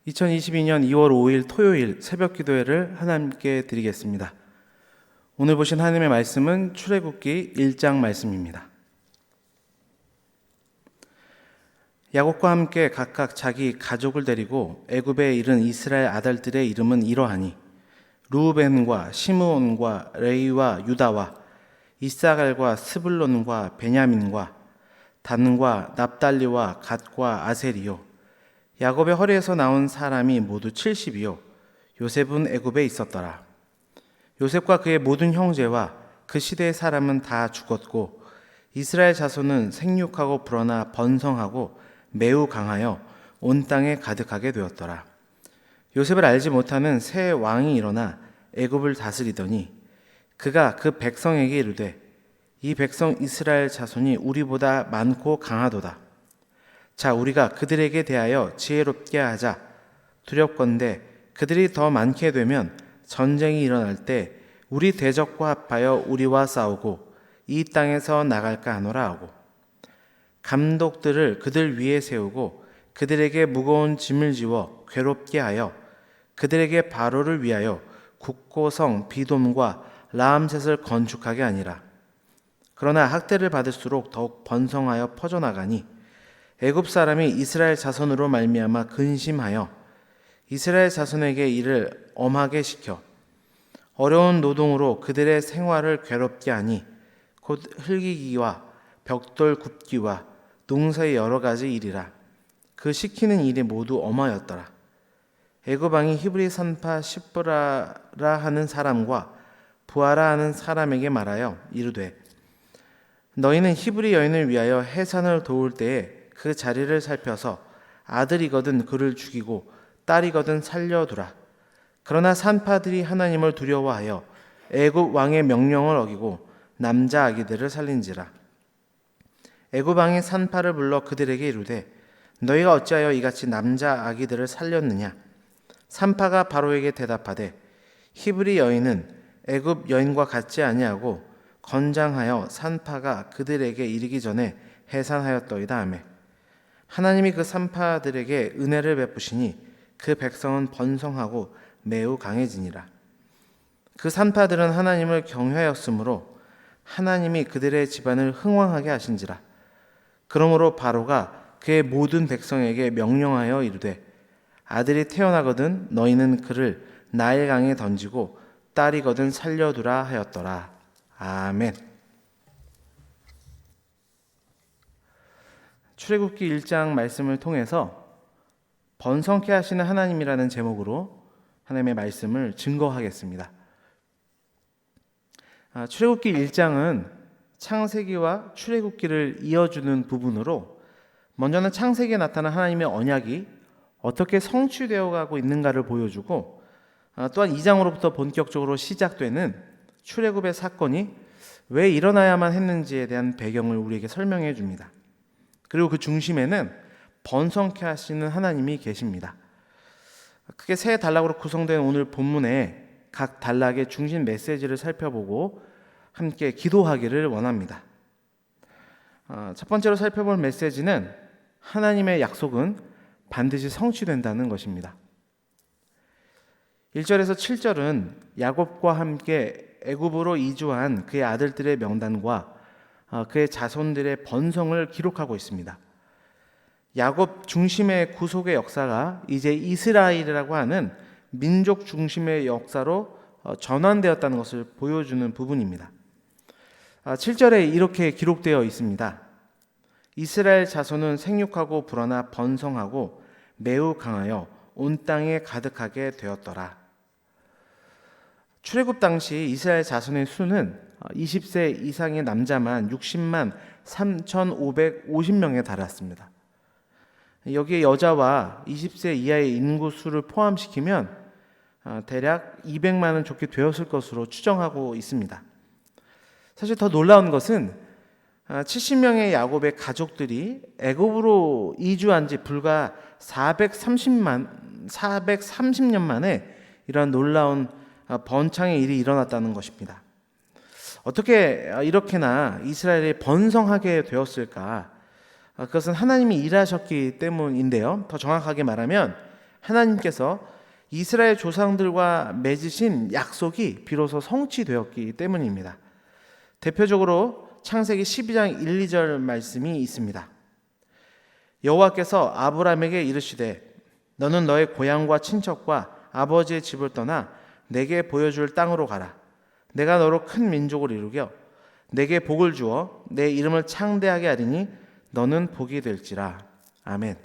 2022년 2월 5일 토요일 새벽 기도회를 하나님께 드리겠습니다. 오늘 보신 하나님의 말씀은 출애굽기 1장 말씀입니다. 야곱과 함께 각각 자기 가족을 데리고 애굽에 이른 이스라엘 아들들의 이름은 이러하니 루벤과 시므온과 레위와 유다와 이사갈과 스불론과 베냐민과 단과 납달리와 갓과 아셀이요 야곱의 허리에서 나온 사람이 모두 70이요 요셉은 애굽에 있었더라. 요셉과 그의 모든 형제와 그 시대의 사람은 다 죽었고 이스라엘 자손은 생육하고 불어나 번성하고 매우 강하여 온 땅에 가득하게 되었더라. 요셉을 알지 못하는 새 왕이 일어나 애굽을 다스리더니 그가 그 백성에게 이르되 이 백성 이스라엘 자손이 우리보다 많고 강하도다. 자, 우리가 그들에게 대하여 지혜롭게 하자. 두렵건대 그들이 더 많게 되면 전쟁이 일어날 때 우리 대적과 합하여 우리와 싸우고 이 땅에서 나갈까 하노라 하고 감독들을 그들 위에 세우고 그들에게 무거운 짐을 지워 괴롭게 하여 그들에게 바로를 위하여 굳고 성 비돔과 라암셋을 건축하게 하니라. 그러나 학대를 받을수록 더욱 번성하여 퍼져나가니 애굽 사람이 이스라엘 자손으로 말미암아 근심하여 이스라엘 자손에게 이를 엄하게 시켜 어려운 노동으로 그들의 생활을 괴롭게 하니 곧 흙이기와 벽돌 굽기와 농사의 여러 가지 일이라. 그 시키는 일이 모두 엄하였더라. 애굽 왕이 히브리 산파 시브라라 하는 사람과 부하라 하는 사람에게 말하여 이르되 너희는 히브리 여인을 위하여 해산을 도울 때에 그 자리를 살펴서 아들이거든 그를 죽이고 딸이거든 살려두라. 그러나 산파들이 하나님을 두려워하여 애굽 왕의 명령을 어기고 남자 아기들을 살린지라. 애굽 왕이 산파를 불러 그들에게 이르되 너희가 어찌하여 이같이 남자 아기들을 살렸느냐. 산파가 바로에게 대답하되 히브리 여인은 애굽 여인과 같지 아니하고 건장하여 산파가 그들에게 이르기 전에 해산하였더이다 하며 하나님이 그 산파들에게 은혜를 베푸시니 그 백성은 번성하고 매우 강해지니라. 그 산파들은 하나님을 경외하였으므로 하나님이 그들의 집안을 흥왕하게 하신지라. 그러므로 바로가 그의 모든 백성에게 명령하여 이르되 아들이 태어나거든 너희는 그를 나일강에 던지고 딸이거든 살려두라 하였더라. 아멘. 출애굽기 1장 말씀을 통해서 번성케 하시는 하나님이라는 제목으로 하나님의 말씀을 증거하겠습니다. 출애굽기 1장은 창세기와 출애굽기를 이어주는 부분으로 먼저는 창세기에 나타난 하나님의 언약이 어떻게 성취되어 가고 있는가를 보여주고 또한 2장으로부터 본격적으로 시작되는 출애굽의 사건이 왜 일어나야만 했는지에 대한 배경을 우리에게 설명해 줍니다. 그리고 그 중심에는 번성케 하시는 하나님이 계십니다. 크게 세 단락으로 구성된 오늘 본문의 각 단락의 중심 메시지를 살펴보고 함께 기도하기를 원합니다. 첫 번째로 살펴볼 메시지는 하나님의 약속은 반드시 성취된다는 것입니다. 1절에서 7절은 야곱과 함께 애굽으로 이주한 그의 아들들의 명단과 그의 자손들의 번성을 기록하고 있습니다. 야곱 중심의 구속의 역사가 이제 이스라엘이라고 하는 민족 중심의 역사로 전환되었다는 것을 보여주는 부분입니다. 7절에 이렇게 기록되어 있습니다. 이스라엘 자손은 생육하고 불어나 번성하고 매우 강하여 온 땅에 가득하게 되었더라. 출애굽 당시 이스라엘 자손의 수는 20세 이상의 남자만 60만 3,550명에 달했습니다. 여기에 여자와 20세 이하의 인구수를 포함시키면 대략 200만은 좋게 되었을 것으로 추정하고 있습니다. 사실 더 놀라운 것은 70명의 야곱의 가족들이 애굽으로 이주한 지 불과 430년 만에 이러한 놀라운 번창의 일이 일어났다는 것입니다. 어떻게 이렇게나 이스라엘이 번성하게 되었을까? 그것은 하나님이 일하셨기 때문인데요. 더 정확하게 말하면 하나님께서 이스라엘 조상들과 맺으신 약속이 비로소 성취되었기 때문입니다. 대표적으로 창세기 12장 1, 2절 말씀이 있습니다. 여호와께서 아브라함에게 이르시되 너는 너의 고향과 친척과 아버지의 집을 떠나 내게 보여줄 땅으로 가라. 내가 너로 큰 민족을 이루겨 내게 복을 주어 내 이름을 창대하게 하리니 너는 복이 될지라. 아멘.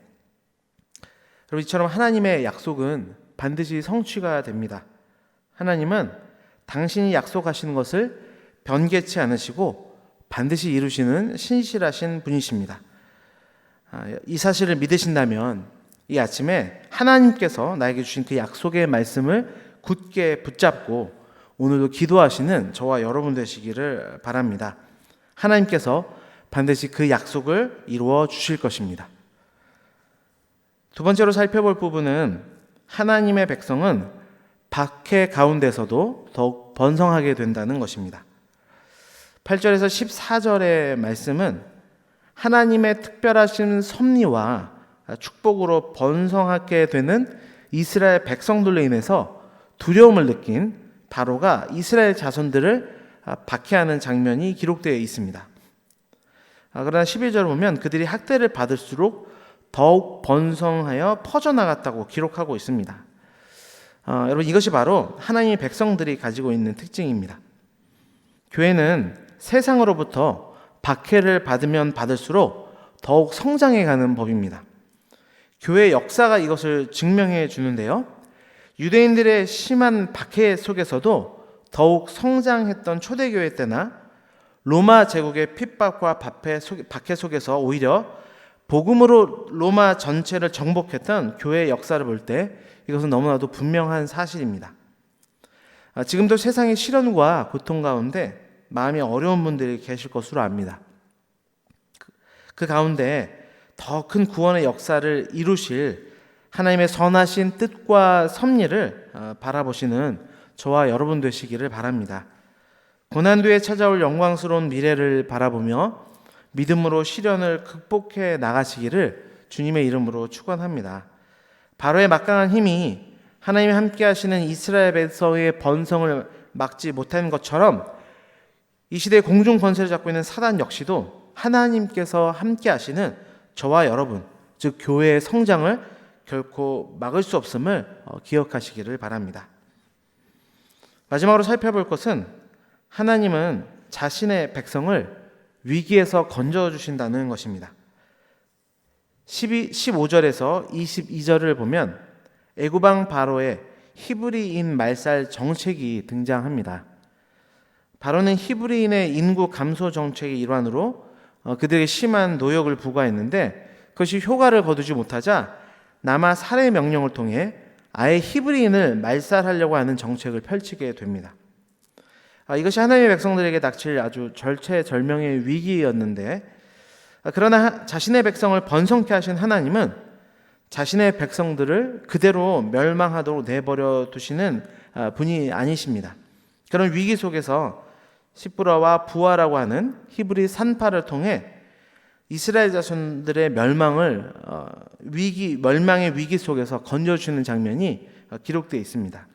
여러분, 이처럼 하나님의 약속은 반드시 성취가 됩니다. 하나님은 당신이 약속하시는 것을 변개치 않으시고 반드시 이루시는 신실하신 분이십니다. 이 사실을 믿으신다면 이 아침에 하나님께서 나에게 주신 그 약속의 말씀을 굳게 붙잡고 오늘도 기도하시는 저와 여러분 되시기를 바랍니다. 하나님께서 반드시 그 약속을 이루어 주실 것입니다. 두 번째로 살펴볼 부분은 하나님의 백성은 박해 가운데서도 더욱 번성하게 된다는 것입니다. 8절에서 14절의 말씀은 하나님의 특별하신 섭리와 축복으로 번성하게 되는 이스라엘 백성들로 인해서 두려움을 느낀 바로가 이스라엘 자손들을 박해하는 장면이 기록되어 있습니다. 그러나 11절을 보면 그들이 학대를 받을수록 더욱 번성하여 퍼져나갔다고 기록하고 있습니다. 여러분, 이것이 바로 하나님의 백성들이 가지고 있는 특징입니다. 교회는 세상으로부터 박해를 받으면 받을수록 더욱 성장해가는 법입니다. 교회의 역사가 이것을 증명해 주는데요. 유대인들의 심한 박해 속에서도 더욱 성장했던 초대교회 때나 로마 제국의 핍박과 박해 속에서 오히려 복음으로 로마 전체를 정복했던 교회의 역사를 볼 때 이것은 너무나도 분명한 사실입니다. 지금도 세상의 시련과 고통 가운데 마음이 어려운 분들이 계실 것으로 압니다. 그 가운데 더 큰 구원의 역사를 이루실 하나님의 선하신 뜻과 섭리를 바라보시는 저와 여러분 되시기를 바랍니다. 고난 뒤에 찾아올 영광스러운 미래를 바라보며 믿음으로 시련을 극복해 나가시기를 주님의 이름으로 축원합니다. 바로의 막강한 힘이 하나님이 함께 하시는 이스라엘 백성의 번성을 막지 못한 것처럼 이 시대의 공중 권세를 잡고 있는 사단 역시도 하나님께서 함께 하시는 저와 여러분, 즉 교회의 성장을 결코 막을 수 없음을 기억하시기를 바랍니다. 마지막으로 살펴볼 것은 하나님은 자신의 백성을 위기에서 건져주신다는 것입니다. 15절에서 22절을 보면 애굽왕 바로의 히브리인 말살 정책이 등장합니다. 바로는 히브리인의 인구 감소 정책의 일환으로 그들에게 심한 노역을 부과했는데 그것이 효과를 거두지 못하자 남아 살해 명령을 통해 아예 히브리인을 말살하려고 하는 정책을 펼치게 됩니다. 이것이 하나님의 백성들에게 닥칠 아주 절체절명의 위기였는데, 그러나 자신의 백성을 번성케 하신 하나님은 자신의 백성들을 그대로 멸망하도록 내버려 두시는 분이 아니십니다. 그런 위기 속에서 시브라와 부하라고 하는 히브리 산파를 통해 이스라엘 자손들의 멸망의 위기 속에서 건져주시는 장면이 기록되어 있습니다.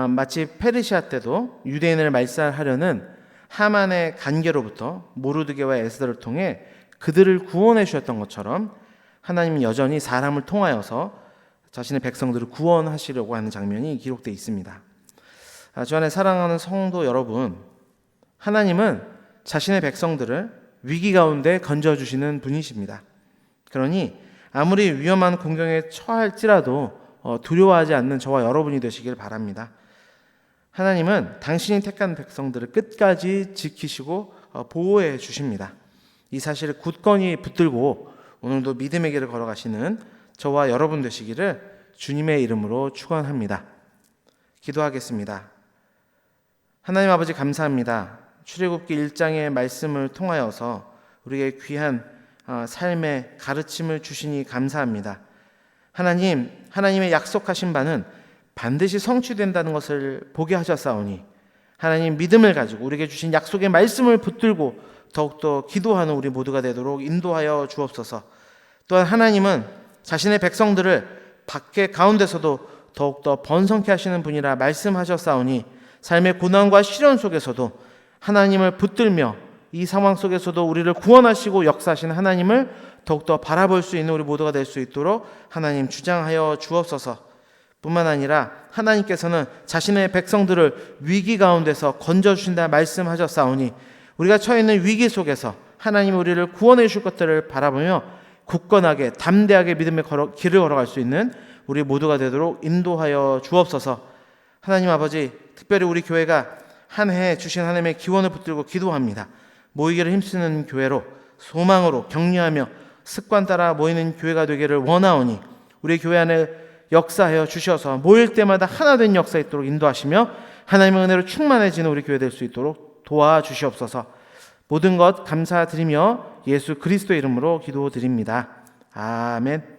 마치 페르시아 때도 유대인을 말살하려는 하만의 간계로부터 모르드게와 에스더를 통해 그들을 구원해 주셨던 것처럼 하나님은 여전히 사람을 통하여서 자신의 백성들을 구원하시려고 하는 장면이 기록되어 있습니다. 주 안에 사랑하는 성도 여러분, 하나님은 자신의 백성들을 위기 가운데 건져주시는 분이십니다. 그러니 아무리 위험한 공경에 처할지라도 두려워하지 않는 저와 여러분이 되시길 바랍니다. 하나님은 당신이 택한 백성들을 끝까지 지키시고 보호해 주십니다. 이 사실을 굳건히 붙들고 오늘도 믿음의 길을 걸어가시는 저와 여러분 되시기를 주님의 이름으로 축원합니다. 기도하겠습니다. 하나님 아버지, 감사합니다. 출애굽기 1장의 말씀을 통하여서 우리에게 귀한 삶의 가르침을 주시니 감사합니다. 하나님, 하나님의 약속하신 바는 반드시 성취된다는 것을 보게 하셨사오니 하나님, 믿음을 가지고 우리에게 주신 약속의 말씀을 붙들고 더욱더 기도하는 우리 모두가 되도록 인도하여 주옵소서. 또한 하나님은 자신의 백성들을 밖에 가운데서도 더욱더 번성케 하시는 분이라 말씀하셨사오니 삶의 고난과 시련 속에서도 하나님을 붙들며 이 상황 속에서도 우리를 구원하시고 역사하시는 하나님을 더욱더 바라볼 수 있는 우리 모두가 될 수 있도록 하나님 주장하여 주옵소서. 뿐만 아니라 하나님께서는 자신의 백성들을 위기 가운데서 건져주신다 말씀하셨사오니 우리가 처해 있는 위기 속에서 하나님 우리를 구원해 주실 것들을 바라보며 굳건하게 담대하게 믿음의 길을 걸어갈 수 있는 우리 모두가 되도록 인도하여 주옵소서. 하나님 아버지, 특별히 우리 교회가 한 해 주신 하나님의 기원을 붙들고 기도합니다. 모이기를 힘쓰는 교회로 소망으로 격려하며 습관 따라 모이는 교회가 되기를 원하오니 우리 교회 안에 역사하여 주셔서 모일 때마다 하나 된 역사 있도록 인도하시며 하나님의 은혜로 충만해지는 우리 교회 될 수 있도록 도와주시옵소서. 모든 것 감사드리며 예수 그리스도의 이름으로 기도드립니다. 아멘.